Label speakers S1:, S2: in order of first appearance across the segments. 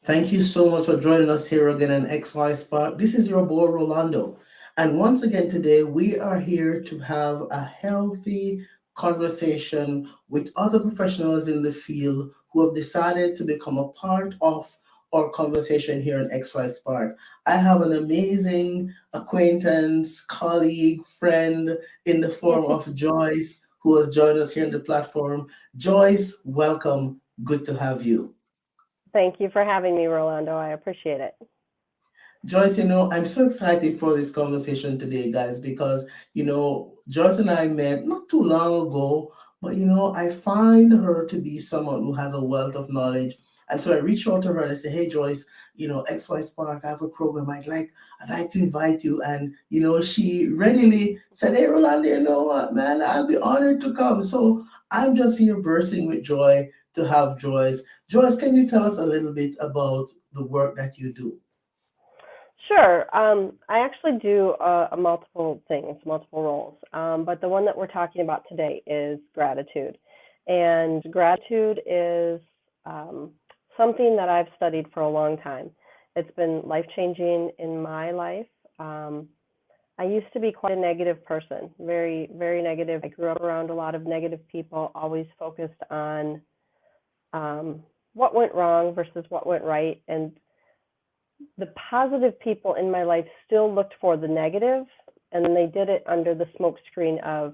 S1: Thank you so much for joining us here again on XY Spark. This is your boy Rolando. And once again today, we are here to have a healthy conversation with other professionals in the field who have decided to become a part of our conversation here on XY Spark. I have an amazing acquaintance, colleague, friend in the form of Joyce, who has joined us here on the platform. Joyce, welcome. Good to have you.
S2: Thank you for having me, Rolando. I appreciate it.
S1: Joyce, I'm so excited for this conversation today, guys, because, Joyce and I met not too long ago, but, I find her to be someone who has a wealth of knowledge. And so I reached out to her and I said, hey, Joyce, XY Spark, I have a program I'd like to invite you. And, she readily said, hey, Rolando, you know what, man, I'll be honored to come. So I'm just here bursting with joy to have Joyce. Joyce, can you tell us a little bit about the work that you do?
S2: Sure. I actually do multiple things, multiple roles. But the one that we're talking about today is gratitude. And gratitude is something that I've studied for a long time. It's been life changing in my life. Um, I used to be quite a negative person, very, very negative. I grew up around a lot of negative people, always focused on what went wrong versus what went right. And the positive people in my life still looked for the negative, and then they did it under the smoke screen of,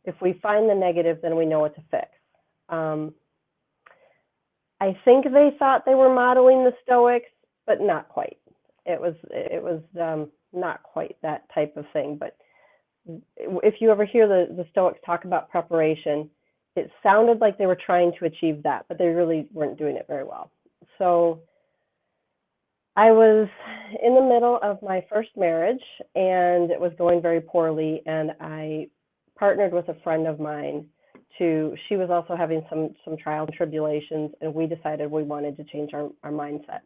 S2: if we find the negative, then we know what to fix. Um, I think they thought they were modeling the Stoics, but not quite. It was not quite that type of thing. But if you ever hear the Stoics talk about preparation, it sounded like they were trying to achieve that, but they really weren't doing it very well. So I was in the middle of my first marriage and it was going very poorly. And I partnered with a friend of mine she was also having some trials and tribulations. And we decided we wanted to change our mindset.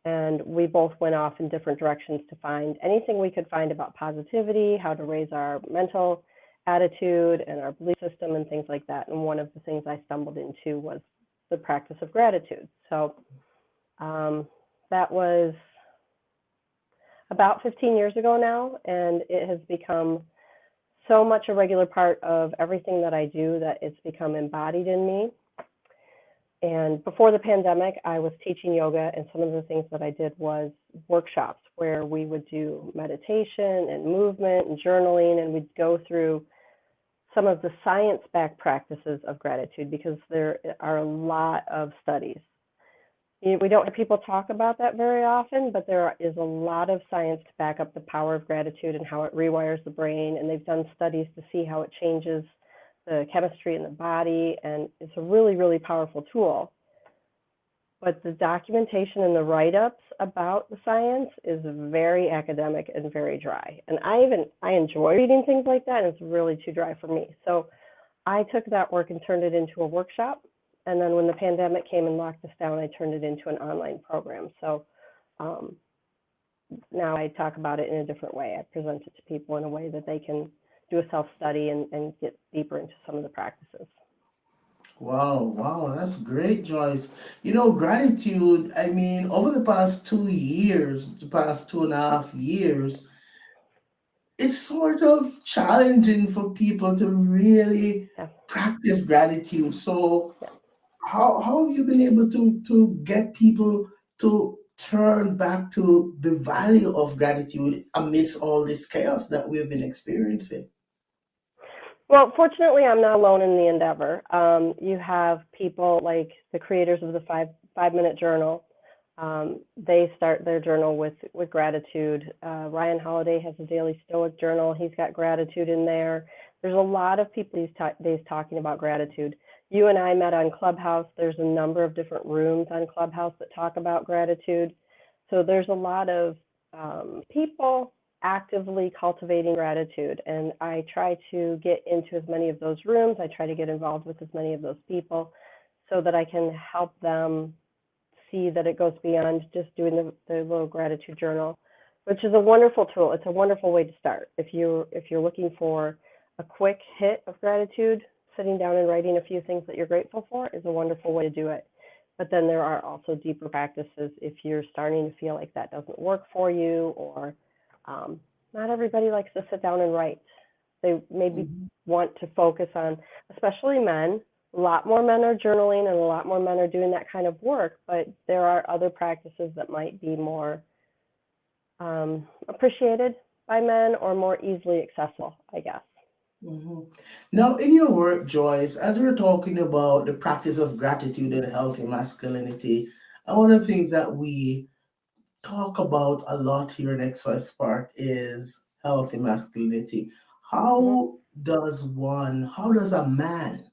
S2: And we both went off in different directions to find anything we could find about positivity, how to raise our mental attitude and our belief system and things like that. And one of the things I stumbled into was the practice of gratitude. So that was about 15 years ago now, and it has become so much a regular part of everything that I do that it's become embodied in me. And before the pandemic, I was teaching yoga, and some of the things that I did was workshops where we would do meditation and movement and journaling, and we'd go through some of the science-backed practices of gratitude because there are a lot of studies. We don't hear people talk about that very often, but there is a lot of science to back up the power of gratitude and how it rewires the brain. And they've done studies to see how it changes the chemistry in the body. And it's a really, really powerful tool. But the documentation and the write-ups about the science is very academic and very dry. And I enjoy reading things like that, and it's really too dry for me. So I took that work and turned it into a workshop. And then when the pandemic came and locked us down, I turned it into an online program. So um, now I talk about it in a different way. I present it to people in a way that they can do a self-study and get deeper into some of the practices.
S1: Wow, wow, that's great, Joyce. Gratitude, over the past 2 years, the past 2.5 years, it's sort of challenging for people to really
S2: Yeah,
S1: practice gratitude. So,
S2: yeah.
S1: how have you been able to get people to turn back to the value of gratitude amidst all this chaos that we've been experiencing?
S2: Well, fortunately, I'm not alone in the endeavor. You have people like the creators of the five minute journal. They start their journal with gratitude. Ryan Holiday has a daily Stoic journal. He's got gratitude in there. There's a lot of people these days talking about gratitude. You and I met on Clubhouse. There's a number of different rooms on Clubhouse that talk about gratitude. So there's a lot of people actively cultivating gratitude. And I try to get into as many of those rooms. I try to get involved with as many of those people so that I can help them see that it goes beyond just doing the little gratitude journal, which is a wonderful tool. It's a wonderful way to start. If you're looking for a quick hit of gratitude, sitting down and writing a few things that you're grateful for is a wonderful way to do it. But then there are also deeper practices if you're starting to feel like that doesn't work for you, or um, not everybody likes to sit down and write. They maybe
S1: Mhm.
S2: want to focus on, especially men. A lot more men are journaling and a lot more men are doing that kind of work, but there are other practices that might be more appreciated by men or more easily accessible, I guess.
S1: Mhm. Now, in your work, Joyce, as we're talking about the practice of gratitude and healthy masculinity, and one of the things that we talk about a lot here in XY Spark is healthy masculinity.
S2: Mm-hmm.
S1: How does a man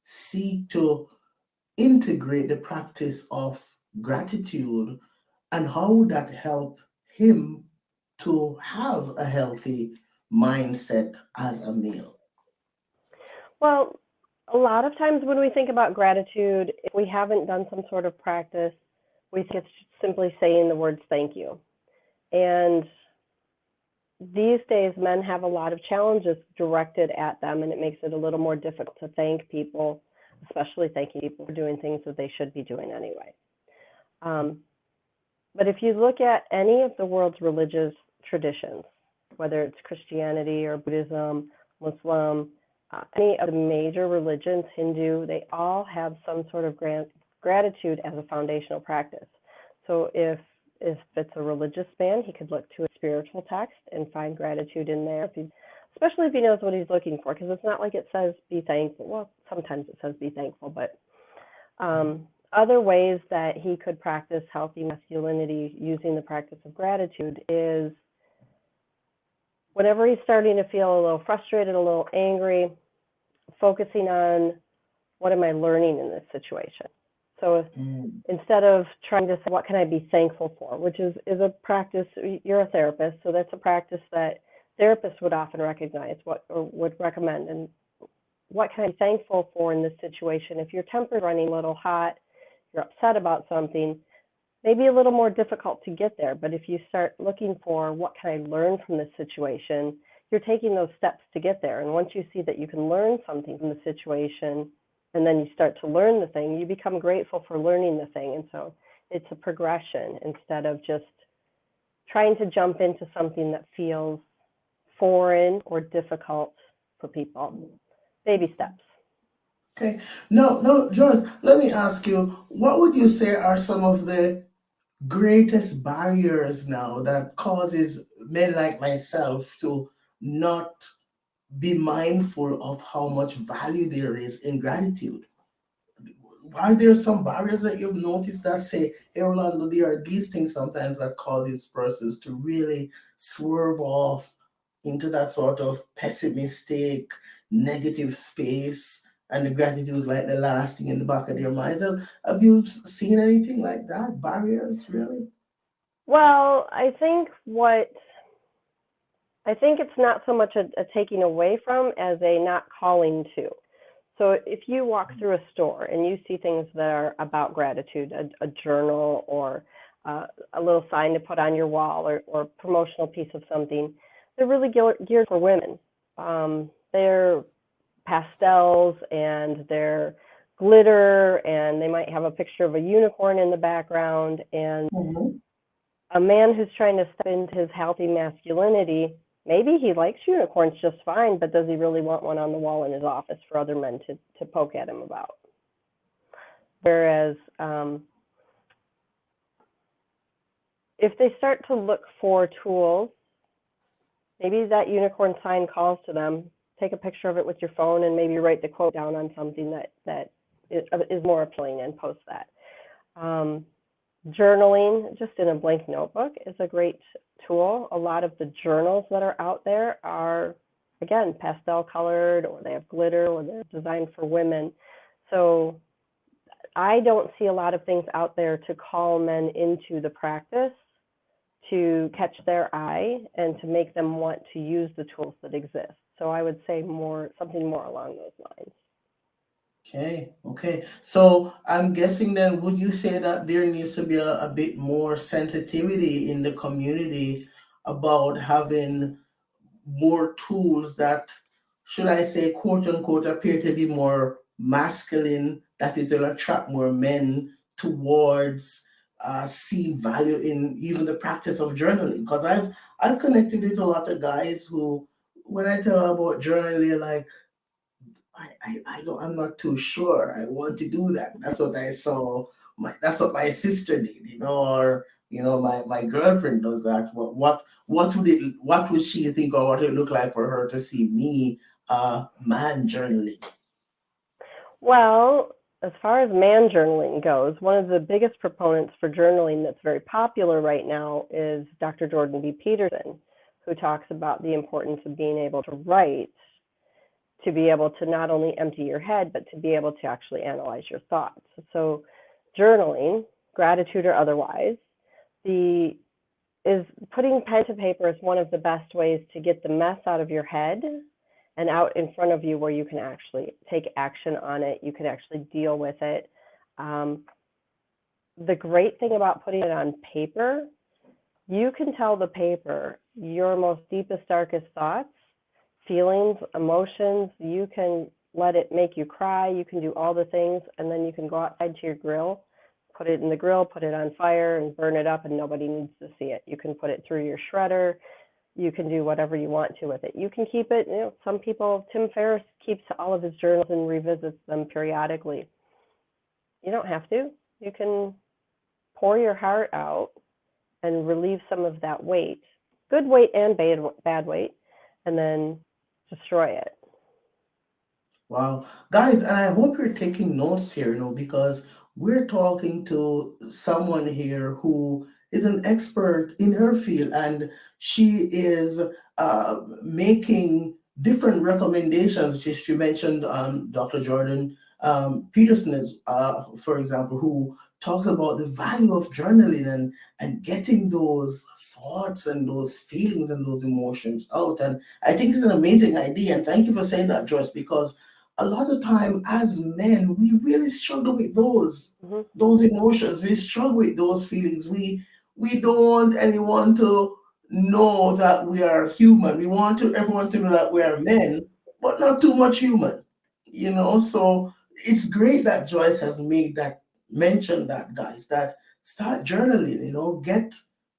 S1: seek to integrate the practice of gratitude, and how would that help him to have a healthy mindset as a male?
S2: Well, a lot of times when we think about gratitude, if we haven't done some sort of practice, we think it's simply saying the words thank you. And these days, men have a lot of challenges directed at them, and it makes it a little more difficult to thank people, especially thanking people for doing things that they should be doing anyway. Um, but if you look at any of the world's religious traditions, whether it's Christianity or Buddhism, Muslim, any of the major religions, Hindu, they all have some sort of gratitude as a foundational practice. So if it's a religious man, he could look to a spiritual text and find gratitude in there, especially if he knows what he's looking for, because it's not like it says be thankful. Well, sometimes it says be thankful, but other ways that he could practice healthy masculinity using the practice of gratitude is whenever he's starting to feel a little frustrated, a little angry, focusing on what am I learning in this situation. So
S1: Mm,
S2: instead of trying to say, what can I be thankful for, which is a practice, you're a therapist, so that's a practice that therapists would often recognize what or would recommend. And what can I be thankful for in this situation? If your temper's running a little hot, you're upset about something, maybe a little more difficult to get there. But if you start looking for what can I learn from this situation, you're taking those steps to get there. And once you see that you can learn something from the situation, and then you start to learn the thing, you become grateful for learning the thing. And so it's a progression instead of just trying to jump into something that feels foreign or difficult for people. Baby steps.
S1: okay. No, no, Joyce, let me ask you, what would you say are some of the greatest barriers now that causes men like myself to not be mindful of how much value there is in gratitude? Are there some barriers that you've noticed that say, hey, Orlando, there are these things sometimes that causes persons to really swerve off into that sort of pessimistic, negative space, and the gratitude is like the last thing in the back of their minds? Have you seen anything like that? Barriers, really?
S2: Well, I think it's not so much a taking away from as a not calling to. So if you walk through a store and you see things that are about gratitude, a journal or a little sign to put on your wall or promotional piece of something, they're really geared for women. They're pastels and they're glitter and they might have a picture of a unicorn in the background. And
S1: Mhm.
S2: a man who's trying to step into his healthy masculinity, maybe he likes unicorns just fine, but does he really want one on the wall in his office for other men to poke at him about? Whereas if they start to look for tools, maybe that unicorn sign calls to them. Take a picture of it with your phone and maybe write the quote down on something that is more appealing and post that. Um, Journaling just in a blank notebook is a great tool. A lot of the journals that are out there are, again, pastel colored or they have glitter or they're designed for women. So I don't see a lot of things out there to call men into the practice to catch their eye and to make them want to use the tools that exist. So I would say something more along those lines.
S1: Okay, okay. So I'm guessing then, would you say that there needs to be a bit more sensitivity in the community about having more tools that, should I say, quote unquote, appear to be more masculine, that it will attract more men towards seeing value in even the practice of journaling. Because I've connected with a lot of guys who, when I tell them about journaling, they're like, I don't, I'm not too sure. I want to do that. That's what I saw. That's what my sister did, or my girlfriend does that. What would she think, or what would it look like for her to see me, man, journaling?
S2: Well, as far as man journaling goes, one of the biggest proponents for journaling that's very popular right now is Dr. Jordan B. Peterson, who talks about the importance of being able to write, to be able to not only empty your head, but to be able to actually analyze your thoughts. So journaling, gratitude or otherwise, the is putting pen to paper is one of the best ways to get the mess out of your head and out in front of you where you can actually take action on it. You can actually deal with it. Um, the great thing about putting it on paper, you can tell the paper your most deepest, darkest thoughts, feelings, emotions. You can let it make you cry. You can do all the things, and then you can go outside to your grill, put it in the grill, put it on fire, and burn it up, and nobody needs to see it. You can put it through your shredder. You can do whatever you want to with it. You can keep it, some people, Tim Ferriss keeps all of his journals and revisits them periodically. You don't have to. You can pour your heart out and relieve some of that weight, good weight and bad weight, and then destroy it.
S1: Wow. Guys, and I hope you're taking notes here, because we're talking to someone here who is an expert in her field, and she is making different recommendations. She mentioned Dr. Jordan Peterson, for example, who talks about the value of journaling and getting those thoughts and those feelings and those emotions out. And I think it's an amazing idea. And thank you for saying that, Joyce, because a lot of time as men we really struggle with those
S2: Mm-hmm.
S1: those emotions. We struggle with those feelings. We don't want anyone to know that we are human. We want to everyone to know that we are men, but not too much human. So it's great that Joyce has made that mention, that guys, that start journaling.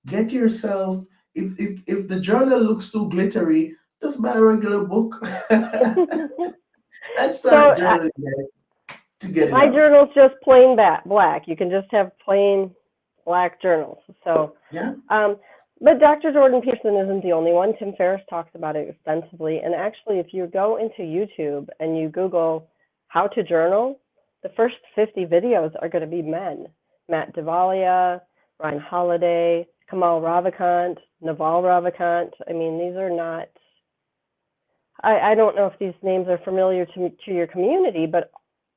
S1: Get yourself, if the journal looks too glittery, just buy a regular book and
S2: So
S1: start journaling to get it
S2: my
S1: out.
S2: journal's just plain black. You can just have plain black journals. So,
S1: Yeah.
S2: um, but Dr. Jordan Peterson isn't the only one. Tim Ferriss talks about it extensively. And actually, if you go into YouTube and you Google how to journal, the first 50 videos are going to be men. Matt Davalia, Ryan Holiday, Kamal Ravikant, Naval Ravikant. I mean, these are not, I don't know if these names are familiar to your community, but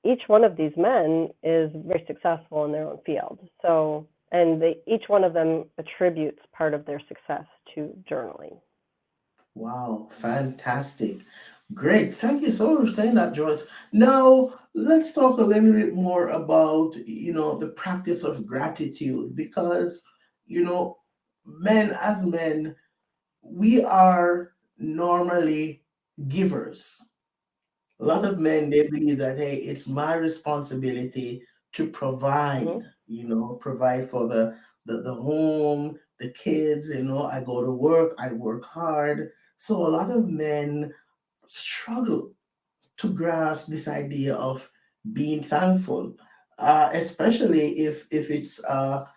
S2: each one of these men is very successful in their own field. So, and each one of them attributes part of their success to journaling.
S1: Wow, fantastic. Great. Thank you so much for saying that, Joyce. Now, let's talk a little bit more about, the practice of gratitude, because, you know, men as men, we are normally givers. A lot of men, they believe that, hey, it's my responsibility to provide,
S2: Mm-hmm.
S1: provide for the home, the kids. I go to work, I work hard. So a lot of men struggle to grasp this idea of being thankful, especially if it's a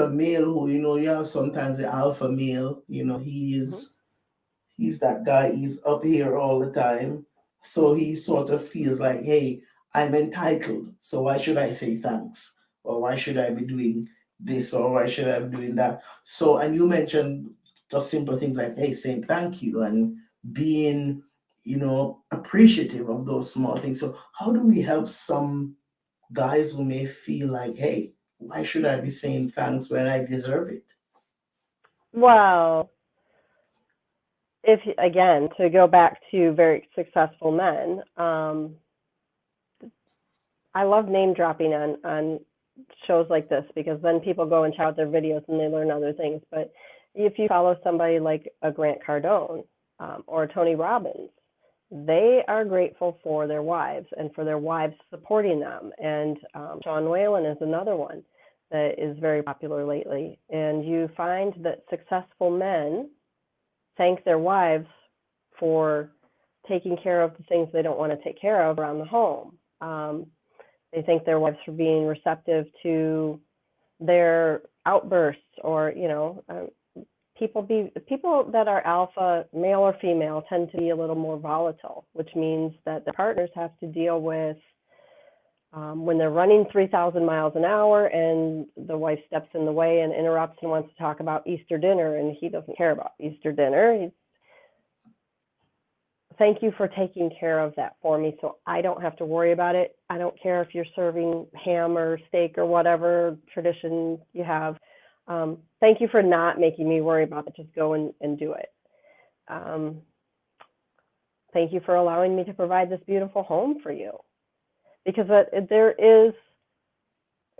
S1: male who, you have sometimes the alpha male.
S2: Mm-hmm.
S1: He's that guy, he's up here all the time. So he sort of feels like, hey, I'm entitled. So why should I say thanks? Or why should I be doing this? Or why should I be doing that? So, and you mentioned just simple things like, hey, saying thank you and being, appreciative of those small things. So, how do we help some guys who may feel like, hey, why should I be saying thanks when I deserve it?
S2: Well, if again, to go back to very successful men, I love name dropping on shows like this because then people go and check out their videos and they learn other things. But if you follow somebody like a Grant Cardone or Tony Robbins, they are grateful for their wives and for their wives supporting them. And Sean Whalen is another one that is very popular lately. And you find that successful men thank their wives for taking care of the things they don't want to take care of around the home. They thank their wives for being receptive to their outbursts, or people that are alpha, male or female, tend to be a little more volatile, which means that the partners have to deal with when they're running 3,000 miles an hour and the wife steps in the way and interrupts and wants to talk about Easter dinner, and he doesn't care about Easter dinner. Thank you for taking care of that for me so I don't have to worry about it. I don't care if you're serving ham or steak or whatever tradition you have. Thank you for not making me worry about it. Just go and do it. Thank you for allowing me to provide this beautiful home for you. Because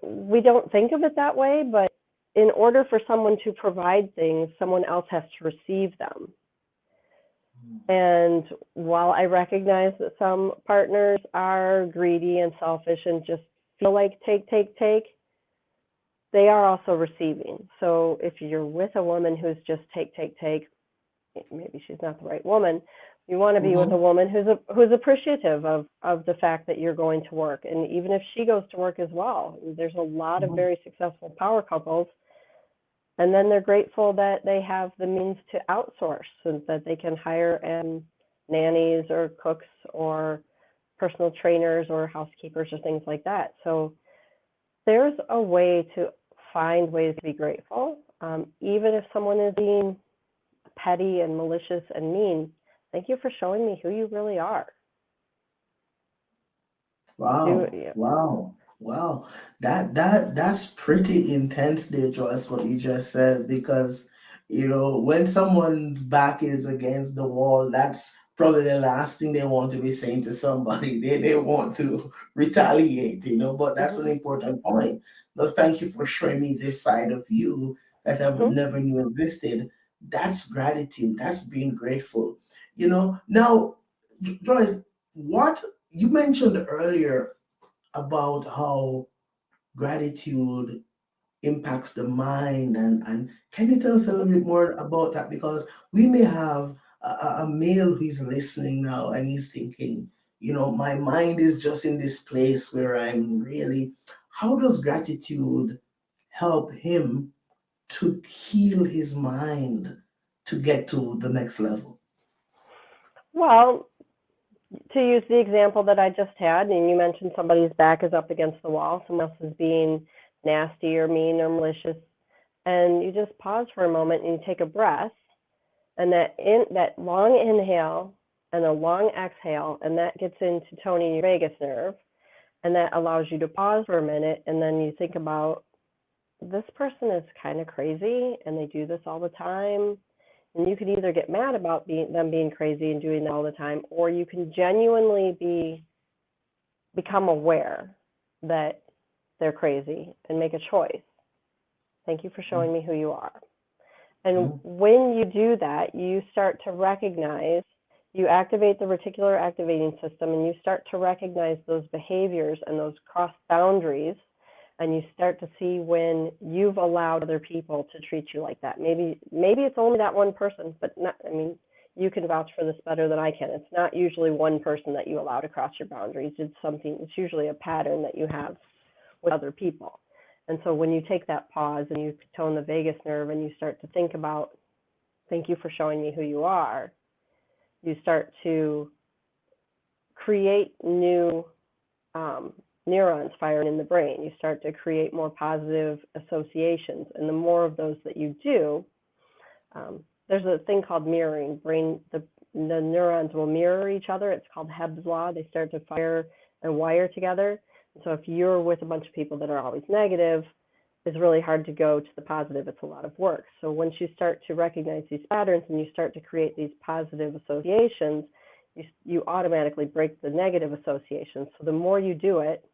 S2: we don't think of it that way, but in order for someone to provide things, someone else has to receive them. And while I recognize that some partners are greedy and selfish and just feel like take, they are also receiving. So if you're with a woman who's just take, maybe she's not the right woman. You want to be with a woman who's appreciative of the fact that you're going to work. And even if she goes to work as well, there's a lot of very successful power couples. And then they're grateful that they have the means to outsource so that they can hire nannies or cooks or personal trainers or housekeepers or things like that. So there's a way to find ways to be grateful. Even if someone is being petty and malicious and mean, thank you for showing me who you really are.
S1: Wow. Wow. That's pretty intense there, Joyce, what you just said, because when someone's back is against the wall, that's probably the last thing they want to be saying to somebody. They want to retaliate, but that's an important point. Thus, thank you for showing me this side of you that I would never knew existed. That's gratitude. That's being grateful. Now, Joyce, what you mentioned earlier about how gratitude impacts the mind, and can you tell us a little bit more about that, because we may have a male who's listening now and he's thinking, my mind is just in this place where I'm really, how does gratitude help him to heal his mind to get to the next level?
S2: Well, to use the example that I just had, and you mentioned somebody's back is up against the wall, someone else is being nasty or mean or malicious, and you just pause for a moment and you take a breath, and that long inhale and a long exhale, and that gets into toning your vagus nerve, and that allows you to pause for a minute, and then you think about, this person is kind of crazy and they do this all the time. And you could either get mad about them being crazy and doing that all the time, or you can genuinely become aware that they're crazy and make a choice. Thank you for showing me who you are. And when you do that, you start to recognize, you activate the reticular activating system, and you start to recognize those behaviors and those cross boundaries, and you start to see when you've allowed other people to treat you like that. Maybe it's only that one person, but you can vouch for this better than I can. It's not usually one person that you allow to cross your boundaries. It's usually a pattern that you have with other people. And so when you take that pause and you tone the vagus nerve and you start to think about, thank you for showing me who you are, you start to create new neurons firing in the brain. You start to create more positive associations. And the more of those that you do, there's a thing called mirroring. The neurons will mirror each other. It's called Hebb's law. They start to fire and wire together. And so if you're with a bunch of people that are always negative, it's really hard to go to the positive. It's a lot of work. So once you start to recognize these patterns and you start to create these positive associations, you automatically break the negative associations. So the more you do it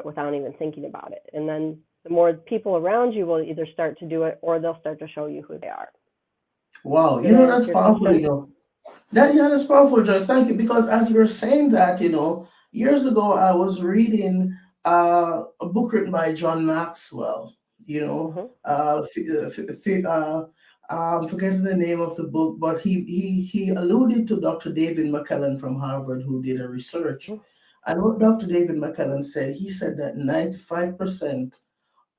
S2: without even thinking about it. And then the more people around you will either start to do it or they'll start to show you who they are.
S1: Wow,
S2: Did I
S1: that's
S2: answer your
S1: powerful,
S2: question?
S1: That, yeah, that's powerful, Joyce. Thank you. Because as you were saying that, years ago I was reading a book written by John Maxwell. You know,
S2: Mhm.
S1: I'm forgetting the name of the book, but he alluded to Dr. David McKellen from Harvard, who did a research.
S2: Mhm.
S1: And what Dr. David McKellen said, he said that 95%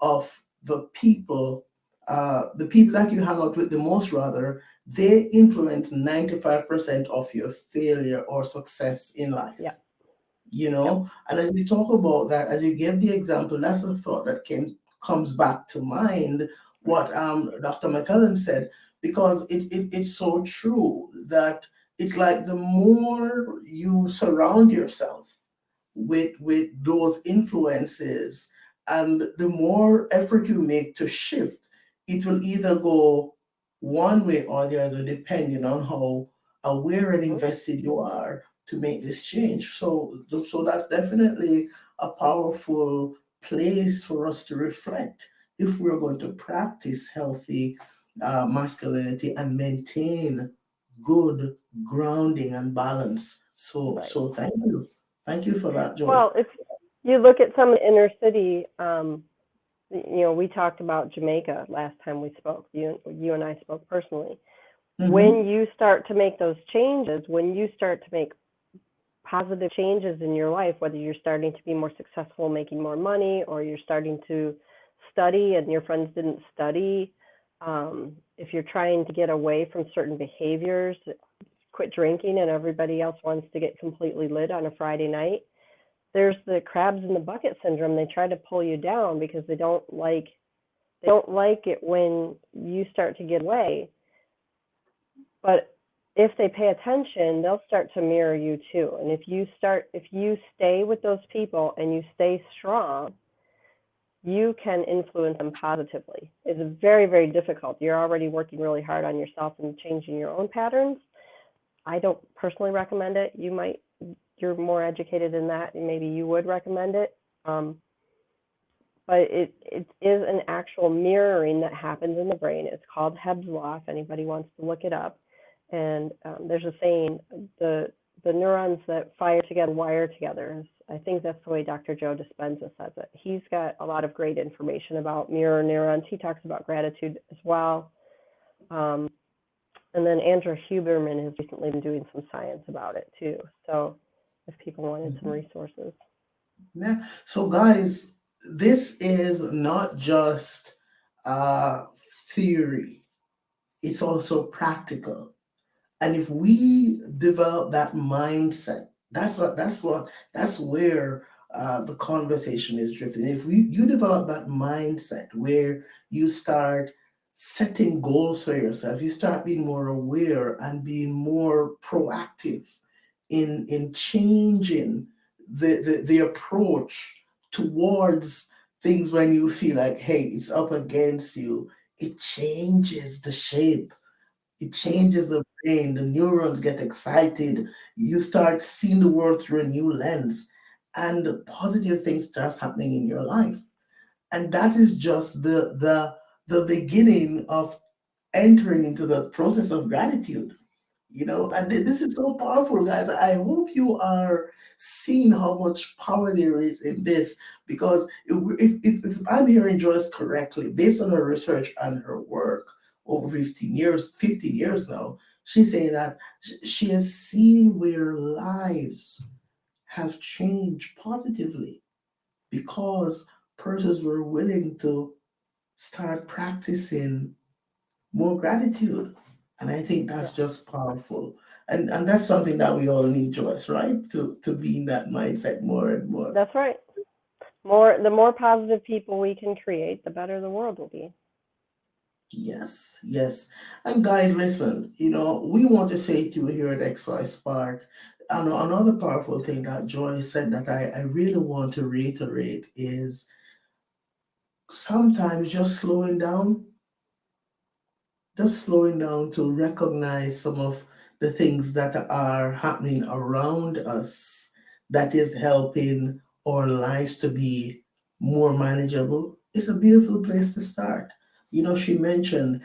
S1: of the people that you hang out with the most, rather, they influence 95% of your failure or success in life.
S2: Yep. Yep.
S1: And as we talk about that, as you gave the example, that's a thought that comes back to mind, what Dr. McCullen said, because it's so true that it's like the more you surround yourself with those influences, and the more effort you make to shift, it will either go one way or the other, depending on how aware and
S2: Mhm.
S1: invested you are to make this change. So that's definitely a powerful place for us to reflect if we're going to practice healthy masculinity and maintain good grounding and balance. So
S2: Right.
S1: so thank you for that, Joyce.
S2: Well, if you look at some inner city, we talked about Jamaica last time we spoke. You and I spoke personally. When
S1: Mm-hmm.
S2: you start to make those changes, when you start to make positive changes in your life, whether you're starting to be more successful making more money, or you're starting to study and your friends didn't study, if you're trying to get away from certain behaviors, quit drinking, and everybody else wants to get completely lit on a Friday night, there's the crabs in the bucket syndrome. They try to pull you down because they don't like it when you start to get away. But if they pay attention, they'll start to mirror you too. And if you stay with those people and you stay strong, you can influence them positively. It's very, very difficult. You're already working really hard on yourself and changing your own patterns. I don't personally recommend it. You're more educated in that, and maybe you would recommend it. Um, but it is an actual mirroring that happens in the brain. It's called Hebb's law. If anybody wants to look it up, and there's a saying: the the neurons that fire together wire together. I think that's the way Dr. Joe Dispenza says it. He's got a lot of great information about mirror neurons. He talks about gratitude as well. Um, and then Andrew Huberman has recently been doing some science about it too. So if people wanted some
S1: Mhm.
S2: resources.
S1: Yeah. So, guys, this is not just uh, theory; it's also practical. And if we develop that mindset, that's where the conversation is drifting. If you develop that mindset where you start setting goals for yourself, you start being more aware and being more proactive in changing the approach towards things. When you feel like, hey, it's up against you, it changes the shape, it
S2: Mm-hmm.
S1: changes the brain, the neurons get excited, you start seeing the world through a new lens, and positive things starts happening in your life. And that is just the beginning of entering into the process of gratitude. And this is so powerful, guys. I hope you are seeing how much power there is in this, because if I'm hearing Joyce correctly, based on her research and her work over 15 years now, she's saying that she has seen where lives have changed positively because persons were willing to start practicing more gratitude. And I think
S2: Yeah,
S1: that's just powerful. And that's something that we all need, Joyce, right? To be in that mindset more and more.
S2: that's right. The more positive people we can create, the better the world will be.
S1: Yes, yes. And guys, listen, we want to say to you here at XY Spark, and another powerful thing that Joyce said that I really want to reiterate is sometimes just slowing down to recognize some of the things that are happening around us that is helping our lives to be more manageable. It's a beautiful place to start. She mentioned,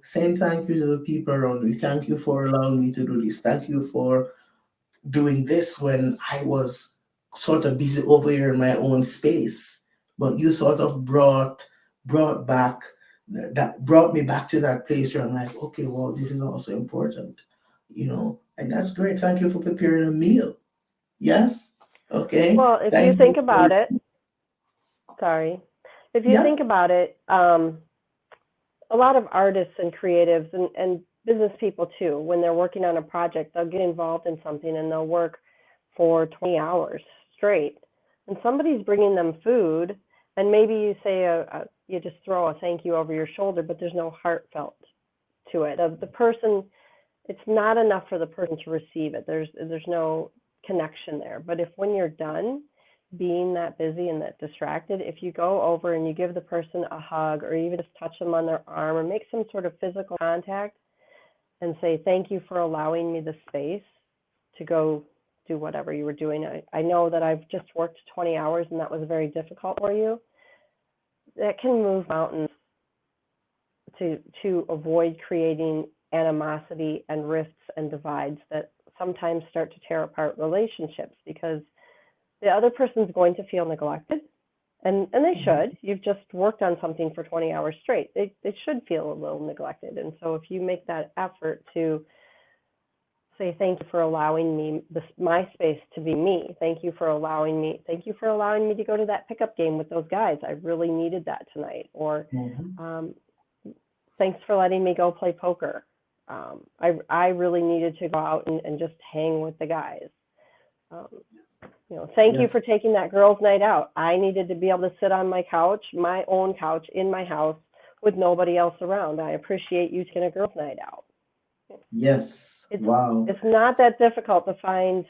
S1: saying thank you to the people around me. Thank you for allowing me to do this. Thank you for doing this when I was sort of busy over here in my own space. But you sort of brought back that brought me back to that place where I'm like, okay, well, this is also important, and that's great. Thank you for preparing a meal. Yes. Okay.
S2: Well, if you
S1: Thank you
S2: think
S1: for
S2: about it, sorry, if you
S1: yeah.
S2: think about it, a lot of artists and creatives and business people too, when they're working on a project, they'll get involved in something and they'll work for 20 hours straight. And somebody's bringing them food, and maybe you say you just throw a thank you over your shoulder, but there's no heartfelt to it. The person, it's not enough for the person to receive it. There's no connection there. But if when you're done being that busy and that distracted, if you go over and you give the person a hug or even just touch them on their arm or make some sort of physical contact and say, thank you for allowing me the space to go do whatever you were doing. I know that I've just worked 20 hours and that was very difficult for you. That can move mountains to avoid creating animosity and rifts and divides that sometimes start to tear apart relationships because the other person's going to feel neglected, and they
S1: Mhm.
S2: should. You've just worked on something for 20 hours straight. They should feel a little neglected. And so if you make that effort to say thank you for allowing me my space to be me, thank you for allowing me to go to that pickup game with those guys. I really needed that tonight. Or
S1: Mhm.
S2: um, thanks for letting me go play poker. I really needed to go out and just hang with the guys. Um, thank you for
S1: Yes.
S2: taking that girls' night out. I needed to be able to sit on my couch, my own couch in my house with nobody else around. I appreciate you taking a girls' night out.
S1: Yes.
S2: It's
S1: Wow.
S2: it's not that difficult to find,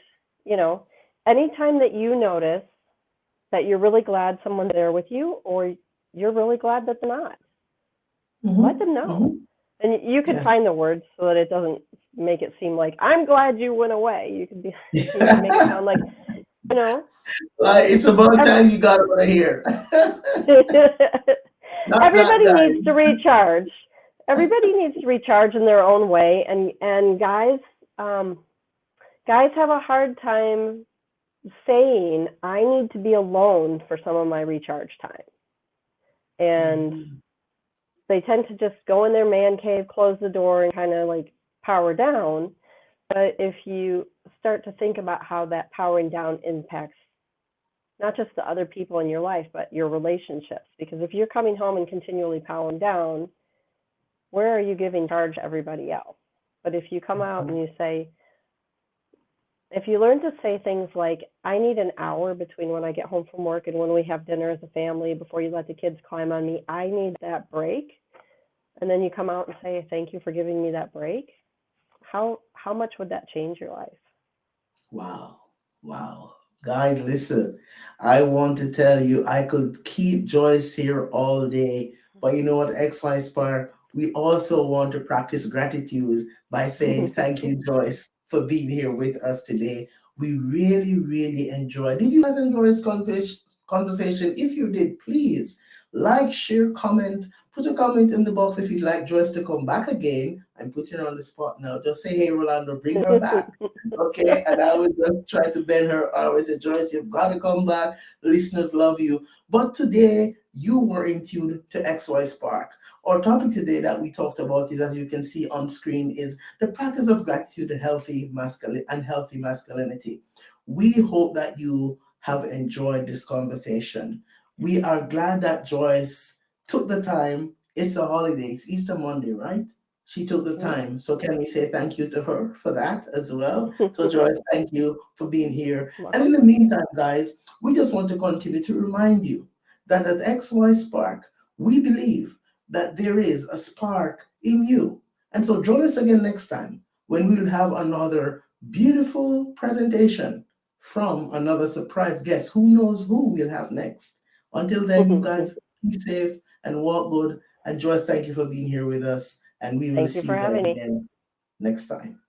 S2: you know, anytime that you notice that you're really glad someone's there with you or you're really glad that they're not, let
S1: Mm-hmm.
S2: them know.
S1: Mm-hmm.
S2: And you could
S1: Yes.
S2: find the words so that it doesn't make it seem like I'm glad you went away. You could make it sound like, you know,
S1: Like, it's about
S2: every,
S1: time you got out of here. Not that
S2: everybody needs to
S1: time.
S2: recharge. Everybody needs to recharge in their own way, and um, guys have a hard time saying I need to be alone for some of my recharge time, and
S1: Mhm.
S2: they tend to just go in their man cave, close the door, and kind of like power down. But if you start to think about how that powering down impacts not just the other people in your life, but your relationships. Because if you're coming home and continually powering down, where are you giving charge to everybody else? But if you come out and you say, if you learn to say things like, I need an hour between when I get home from work and when we have dinner as a family before you let the kids climb on me, I need that break. And then you come out and say, thank you for giving me that break. How much would that change your life?
S1: Wow. Wow. Guys, listen. I want to tell you, I could keep Joyce here all day. But you know what, XY Spark? We also want to practice gratitude by saying thank you, Joyce, for being here with us today. We really, really enjoyed. Did you guys enjoy this conversation? If you did, please like, share, comment. Put a comment in the box if you'd like Joyce to come back again. I'm putting her on the spot now. Just say, hey, Rolando, bring her back. Okay, and I will just try to bend her arm and say, Joyce, you've got to come back. Listeners love you. But today, you were in tune to XY Spark. Our topic today that we talked about is, as you can see on screen, is the practice of gratitude, the healthy masculine and healthy masculinity. We hope that you have enjoyed this conversation. We are glad that Joyce took the time. It's a holiday. It's Easter Monday, right? She took the
S2: Yep.
S1: time. So can we say thank you to her for that as well? So Joyce, thank you for being here. And in
S2: Welcome.
S1: the meantime, guys, we just want to continue to remind you that at XY Spark, we believe that there is a spark in you. And so join us again next time when we will have another beautiful presentation from another surprise guest. Who knows who we'll have next? Until then, you guys keep safe and walk good. And Joyce, thank you for being here with us. And we will
S2: Thank you
S1: see
S2: for
S1: you guys
S2: having me.
S1: again next time.